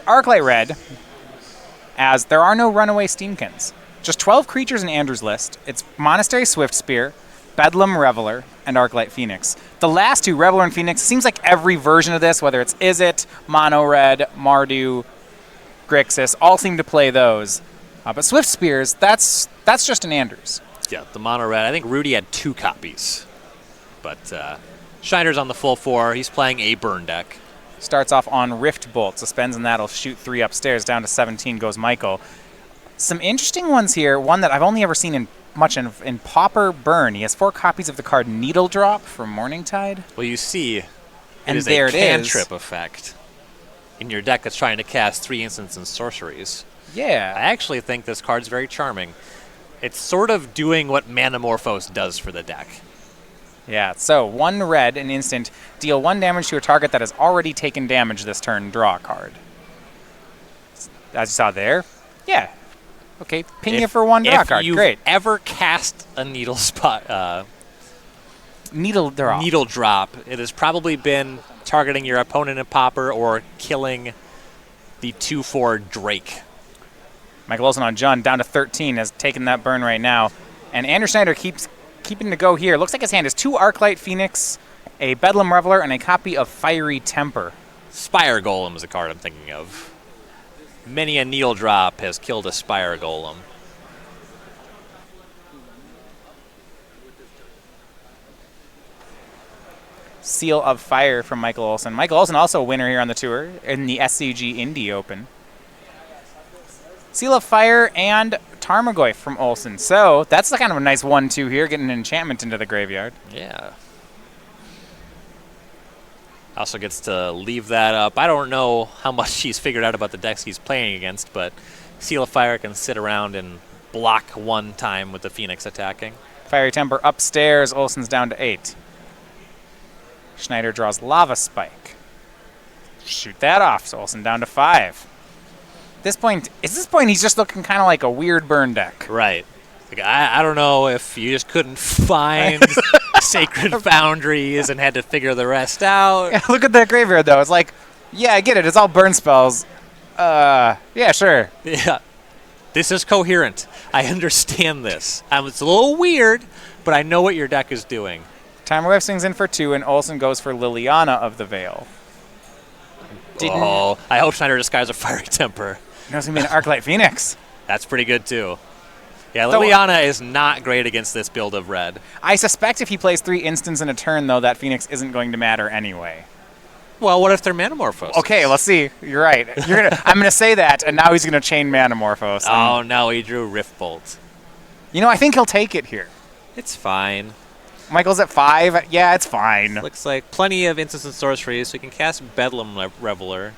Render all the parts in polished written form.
Arclight Red, as there are no runaway Steamkins. Just 12 creatures in Andrew's list. It's Monastery Swiftspear, Bedlam Reveler, and Arclight Phoenix. The last two, Reveler and Phoenix, seems like every version of this, whether it's Izzet, Mono Red, Mardu, Grixis, all seem to play those. But Swiftspears, that's just an Andrews. Yeah, the Mono Red. I think Rudy had 2 copies. But Schneider's on the full 4. He's playing a burn deck. Starts off on Rift Bolt, suspends, and that'll shoot 3 upstairs. Down to 17 goes Michael. Some interesting ones here. One that I've only ever seen in Pauper Burn. He has 4 copies of the card Needle Drop from Morningtide. Well, you see, and it is there a it cantrip is. effect in your deck that's trying to cast 3 instants and sorceries. Yeah. I actually think this card's very charming. It's sort of doing what Manamorphose does for the deck. Yeah, so 1 red, an instant, deal 1 damage to a target that has already taken damage this turn, draw a card. As you saw there. Yeah. Okay, ping you for 1 draw card. If you've Great. ever cast a needle drop, it has probably been targeting your opponent in Pauper or killing the 2/4 Drake. Michael Olson on Jun, down to 13, has taken that burn right now. And Andrew Schneider keeps keeping to go here. Looks like his hand is 2 Arclight Phoenix, a Bedlam Reveler, and a copy of Fiery Temper. Spire Golem is a card I'm thinking of. Many a needle drop has killed a Spire Golem. Seal of Fire from Michael Olson. Michael Olson also a winner here on the tour in the SCG Indie Open. Seal of Fire and Tarmogoyf from Olson. So that's kind of a nice 1-2 here, getting an enchantment into the graveyard. Yeah. Also gets to leave that up. I don't know how much he's figured out about the decks he's playing against, but Seal of Fire can sit around and block 1 time with the Phoenix attacking. Fiery Temper upstairs. Olson's down to 8. Schneider draws Lava Spike. Shoot that off. So Olson down to 5. At this point he's just looking kind of like a weird burn deck. Right. Like, I don't know if you just couldn't find Sacred Foundries and had to figure the rest out. Yeah, look at the graveyard, though. It's like, yeah, I get it. It's all burn spells. Yeah, sure. Yeah. This is coherent. I understand this. It's a little weird, but I know what your deck is doing. Timerwave swings in for 2, and Olson goes for Liliana of the Veil. I hope Schneider disguises a Fiery Temper. No, it's going to be an Arclight Phoenix. That's pretty good, too. Yeah, Liliana is not great against this build of red. I suspect if he plays 3 instants in a turn, though, that Phoenix isn't going to matter anyway. Well, what if they're Manamorphose? Okay, let's see. You're right. I'm going to say that, and now he's going to chain Manamorphose. Oh, no, he drew Rift Bolt. You know, I think he'll take it here. It's fine. Michael's at 5. Yeah, it's fine. Looks like plenty of instants and sorceries, so he can cast Bedlam Reveler.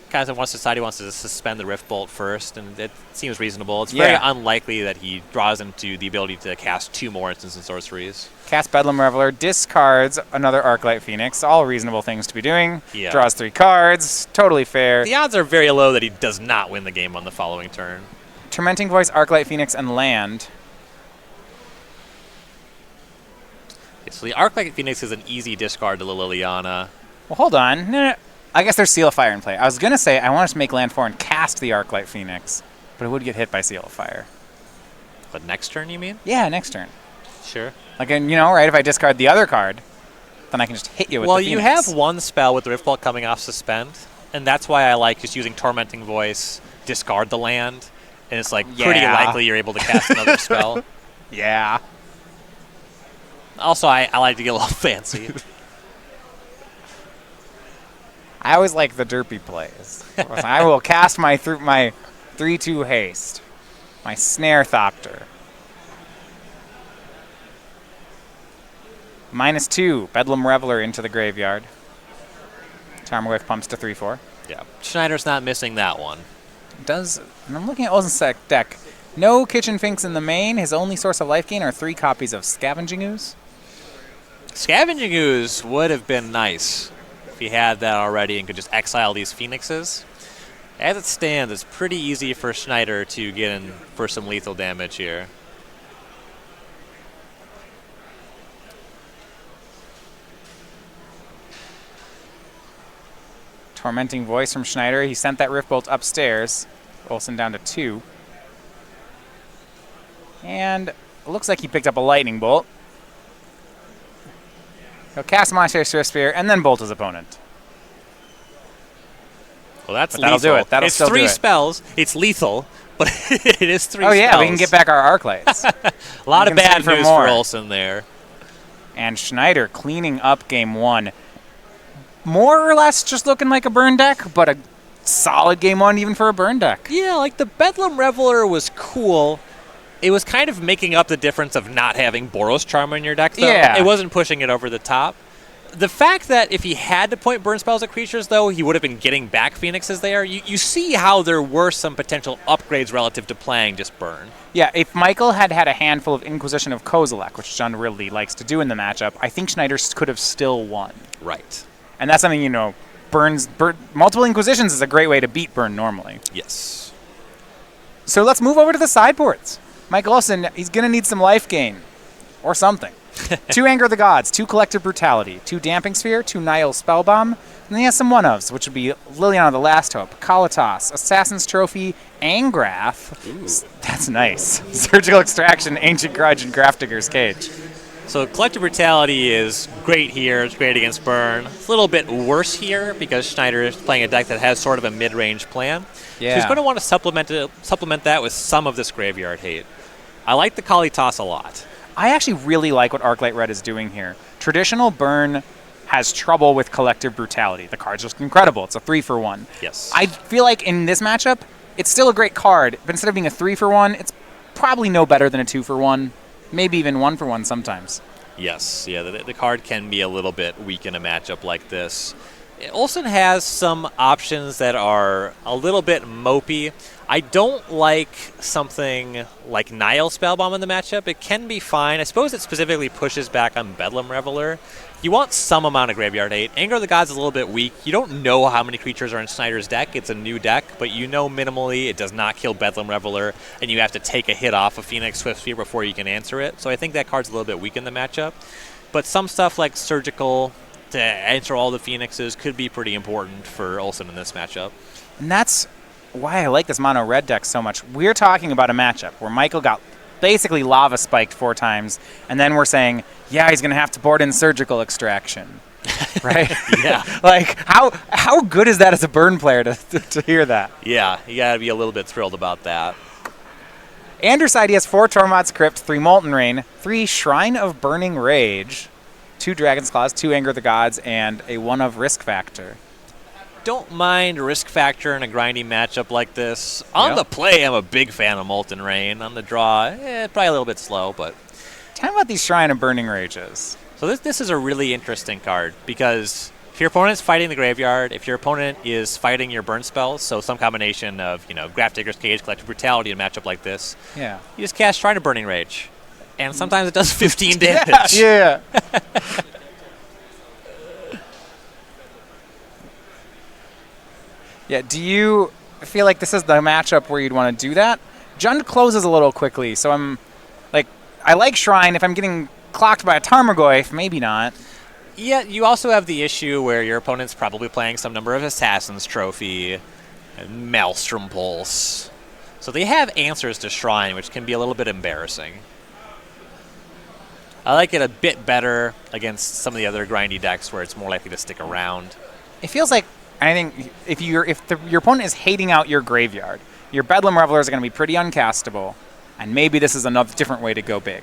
Kind of wants to decide he wants to suspend the Rift Bolt first, and it seems reasonable. It's very unlikely that he draws into the ability to cast 2 more instants and sorceries. Cast Bedlam Reveler, discards another Arclight Phoenix. All reasonable things to be doing. Yeah. Draws 3 cards. Totally fair. The odds are very low that he does not win the game on the following turn. Tormenting Voice, Arclight Phoenix, and land. Okay, so the Arclight Phoenix is an easy discard to the Liliana. Well, hold on. No. I guess there's Seal of Fire in play. I was going to say I want to make land 4 and cast the Arclight Phoenix, but it would get hit by Seal of Fire. But next turn, you mean? Yeah, next turn. Sure. Like, right, if I discard the other card, then I can just hit you with the Phoenix. Well, you have 1 spell with the Rift Bolt coming off Suspend, and that's why I like just using Tormenting Voice, discard the land, and it's like pretty likely you're able to cast another spell. Yeah. Also, I like to get a little fancy. I always like the derpy plays. I will cast my 3/2 haste, my Snare Thopter. -2, Bedlam Reveler into the graveyard. Tarmogoyf pumps to 3/4. Yeah, Schneider's not missing that one. And I'm looking at Olsen's deck. No Kitchen Finks in the main. His only source of life gain are 3 copies of Scavenging Ooze. Scavenging Ooze would have been nice if he had that already and could just exile these Phoenixes. As it stands, it's pretty easy for Schneider to get in for some lethal damage here. Tormenting Voice from Schneider. He sent that Rift Bolt upstairs. Olson down to 2. And it looks like he picked up a Lightning Bolt. He'll cast Monster Swift Spear and then bolt his opponent. Well, that's that'll lethal. do it. That'll it's still do 3 it. spells. It's lethal, but it is 3 spells. Oh, yeah, we can get back our arc lights. A lot of bad news more. for Olson there. And Schneider cleaning up game 1. More or less just looking like a burn deck, but a solid game 1 even for a burn deck. Yeah, like the Bedlam Reveler was cool. It was kind of making up the difference of not having Boros Charm in your deck, though. Yeah. It wasn't pushing it over the top. The fact that if he had to point burn spells at creatures, though, he would have been getting back Phoenixes there. You see how there were some potential upgrades relative to playing just burn. Yeah, if Michael had had a handful of Inquisition of Kozilek, which John really likes to do in the matchup, I think Schneider could have still won. Right. And that's something, multiple Inquisitions is a great way to beat burn normally. Yes. So let's move over to the sideboards. Michael Olson, he's going to need some life gain. Or something. 2 Anger of the Gods, 2 Collective Brutality, 2 Damping Sphere, 2 Nihil Spellbomb, and then he has some one-ofs, which would be Liliana the Last Hope, Kalatas, Assassin's Trophy, Angrath. Ooh. That's nice. Surgical Extraction, Ancient Grudge, and Grafdigger's Cage. So Collective Brutality is great here. It's great against burn. It's a little bit worse here because Schneider is playing a deck that has sort of a mid-range plan. Yeah. So he's going to want to supplement that with some of this graveyard hate. I like the Kalitas a lot. I actually really like what Arclight Red is doing here. Traditional burn has trouble with Collective Brutality. The card's just incredible. It's a 3-for-1. Yes. I feel like in this matchup, it's still a great card, but instead of being a 3-for-1, it's probably no better than a 2-for-1, maybe even 1-for-1 sometimes. Yes, yeah, the card can be a little bit weak in a matchup like this. Olson has some options that are a little bit mopey. I don't like something like Nihil Spellbomb in the matchup. It can be fine. I suppose it specifically pushes back on Bedlam Reveler. You want some amount of graveyard hate. Anger of the Gods is a little bit weak. You don't know how many creatures are in Schneider's deck. It's a new deck, but you know minimally it does not kill Bedlam Reveler, and you have to take a hit off of Phoenix Swift Spear before you can answer it. So I think that card's a little bit weak in the matchup. But some stuff like Surgical to answer all the Phoenixes could be pretty important for Olson in this matchup. And that's why I like this mono red deck so much. We're talking about a matchup where Michael got basically lava spiked 4 times, and then we're saying, yeah, he's going to have to board in Surgical Extraction. Right? Yeah. Like, how good is that as a burn player to hear that? Yeah, you got to be a little bit thrilled about that. Andrew's side, he has 4 Tormod's Crypt, 3 Molten Rain, 3 Shrine of Burning Rage, 2 Dragon's Claws, 2 Anger of the Gods, and a 1 of Risk Factor. Don't mind Risk Factor in a grindy matchup like this. On the play, I'm a big fan of Molten Rain. On the draw, probably a little bit slow, but... Tell me about these Shrine of Burning Rages. So this is a really interesting card because if your opponent's fighting the graveyard, if your opponent is fighting your burn spells, so some combination of, Grafdigger's Cage, Collective Brutality in a matchup like this, you just cast Shrine of Burning Rage. And sometimes it does 15 damage. Yeah. Yeah, do you feel like this is the matchup where you'd want to do that? Jund closes a little quickly, so I like Shrine. If I'm getting clocked by a Tarmogoyf, maybe not. Yeah, you also have the issue where your opponent's probably playing some number of Assassin's Trophy, and Maelstrom Pulse. So they have answers to Shrine, which can be a little bit embarrassing. I like it a bit better against some of the other grindy decks where it's more likely to stick around. It feels like, I think, if your opponent is hating out your graveyard, your Bedlam Revelers are going to be pretty uncastable, and maybe this is another different way to go big.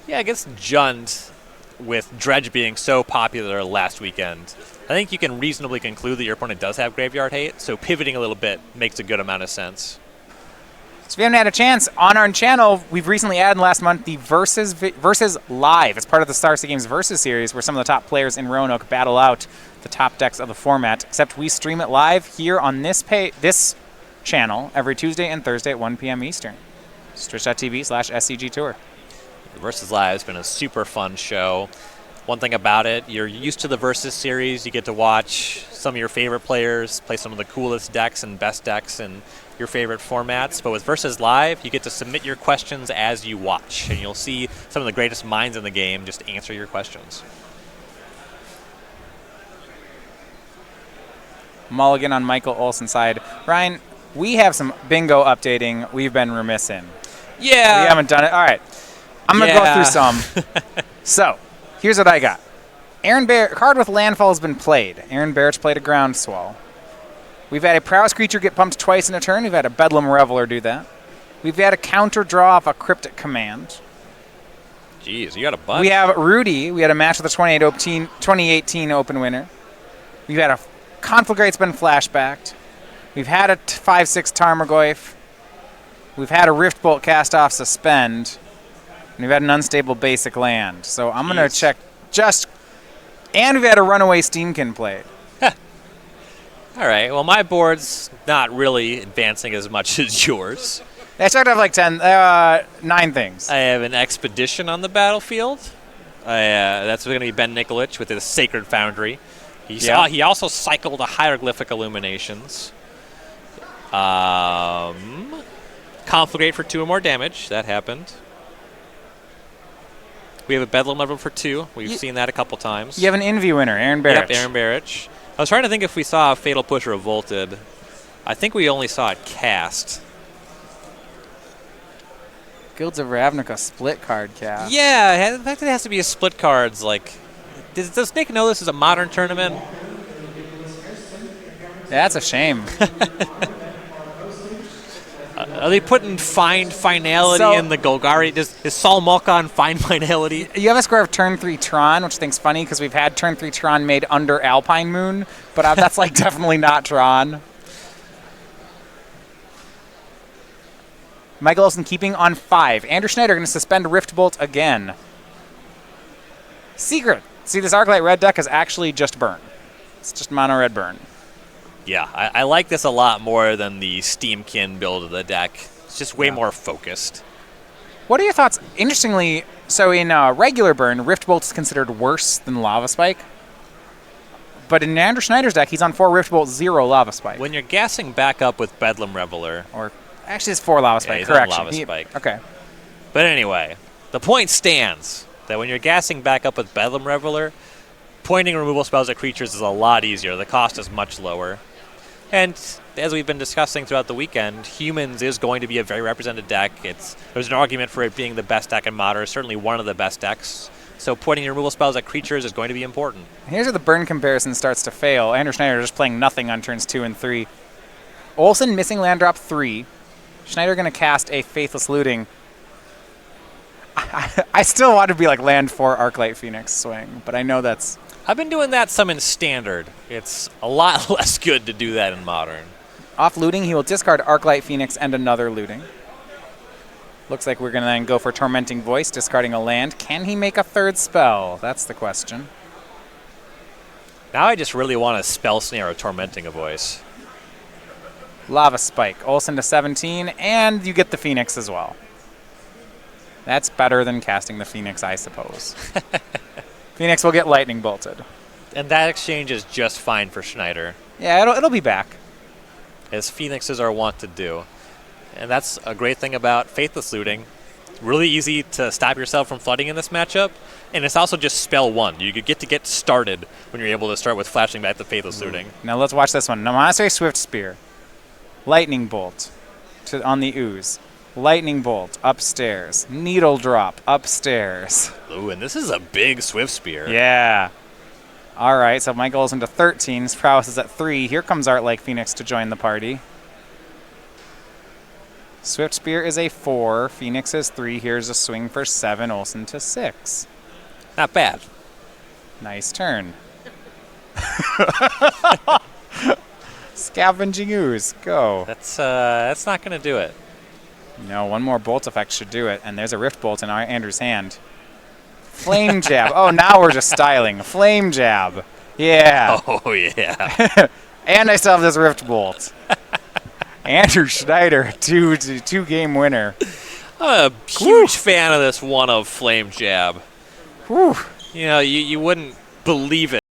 Yeah, against Jund, with Dredge being so popular last weekend, I think you can reasonably conclude that your opponent does have graveyard hate, so pivoting a little bit makes a good amount of sense. So if you haven't had a chance, on our channel, we've recently added last month the Versus Live. It's part of the Star City Games Versus series where some of the top players in Roanoke battle out the top decks of the format, except we stream it live here on this channel every Tuesday and Thursday at 1 p.m. Eastern. Twitch.tv/SCGCHAR. Versus Live has been a super fun show. One thing about it, you're used to the Versus series. You get to watch some of your favorite players play some of the coolest decks and best decks in your favorite formats. But with Versus Live, you get to submit your questions as you watch, and you'll see some of the greatest minds in the game just answer your questions. Mulligan on Michael Olson's side. Ryan, we have some bingo updating we've been remiss in. Yeah. We haven't done it. All right. I'm going to go through some. So, here's what I got. Card with landfall has been played. Aaron Barrett's played a groundswell. We've had a prowess creature get pumped twice in a turn. We've had a Bedlam Reveler do that. We've had a counter draw off a Cryptic Command. Jeez, you got a bunch. We have Rudy. We had a match with the 2018 Open winner. We've had a Conflagrate's been flashbacked. We've had a 5/6 Tarmogoyf. We've had a Riftbolt cast off suspend. And we've had an unstable basic land. So I'm going to check and we've had a runaway Steamkin played. All right. Well, my board's not really advancing as much as yours. I checked off like 9 things. I have an Expedition on the battlefield. That's going to be Ben Nikolic with his Sacred Foundry. He also cycled a Hieroglyphic Illuminations. Conflagrate for 2 or more damage. That happened. We have a Bedlam level for 2. We've seen that a couple times. You have an Envy winner, Aaron Barrett. Yep, Aaron Barrett. I was trying to think if we saw a Fatal Push Revolted. I think we only saw it cast. Guilds of Ravnica split card cast. Yeah, the fact that it has to be a split cards, like... Does Snake know this is a Modern tournament? That's a shame. Are they putting Find Finality in the Golgari? Is Sol Malkon Find Finality? You have a square of turn 3 Tron, which I think's funny because we've had turn 3 Tron made under Alpine Moon, but that's like definitely not Tron. Michael Olson keeping on 5. Andrew Schneider going to suspend Riftbolt again. Secret. See, this Arclight red deck is actually just burn. It's just mono red burn. Yeah, I like this a lot more than the Steamkin build of the deck. It's just way more focused. What are your thoughts? Interestingly, so in regular burn, Riftbolt is considered worse than Lava Spike. But in Andrew Schneider's deck, he's on 4 Riftbolt, 0 Lava Spike. When you're gassing back up with Bedlam Reveler... Or actually, it's 4 Lava Spike. He's Correction. on Lava Spike. Okay. But anyway, the point stands that when you're gassing back up with Bedlam Reveler, pointing removal spells at creatures is a lot easier. The cost is much lower. And as we've been discussing throughout the weekend, Humans is going to be a very represented deck. There's an argument for it being the best deck in Modern, certainly one of the best decks. So pointing removal spells at creatures is going to be important. Here's where the burn comparison starts to fail. Andrew Schneider just playing nothing on turns 2 and 3. Olson missing land drop 3. Schneider going to cast a Faithless Looting. I still want to be like land 4 Arclight Phoenix swing, but I know that's... I've been doing that some in Standard. It's a lot less good to do that in Modern. Off looting, he will discard Arclight Phoenix and another looting. Looks like we're going to then go for Tormenting Voice, discarding a land. Can he make a 3rd spell? That's the question. Now I just really want to Spell Snare or Tormenting a Voice. Lava Spike. Olson to 17, and you get the Phoenix as well. That's better than casting the Phoenix, I suppose. Phoenix will get lightning bolted. And that exchange is just fine for Schneider. Yeah, it'll be back. As Phoenixes are wont to do. And that's a great thing about Faithless Looting. Really easy to stop yourself from flooding in this matchup. And it's also just spell 1. You get to get started when you're able to start with flashing back the Faithless Looting. Now let's watch this one. Monastery Swift Spear. Lightning Bolt on the ooze. Lightning Bolt upstairs. Needle Drop upstairs. Ooh, and this is a big Swift Spear. Yeah. All right, so Mike goes into 13. His prowess is at 3. Here comes Art Like Phoenix to join the party. Swift Spear is a 4. Phoenix is 3. Here's a swing for 7. Olson to 6. Not bad. Nice turn. Scavenging Ooze. Go. That's not going to do it. No, one more Bolt effect should do it. And there's a Rift Bolt in Andrew's hand. Flame Jab. Oh, now we're just styling. Flame Jab. Yeah. Oh, yeah. And I still have this Rift Bolt. Andrew Schneider, two-game winner. I'm a huge fan of this one of Flame Jab. Whew. You know, you wouldn't believe it.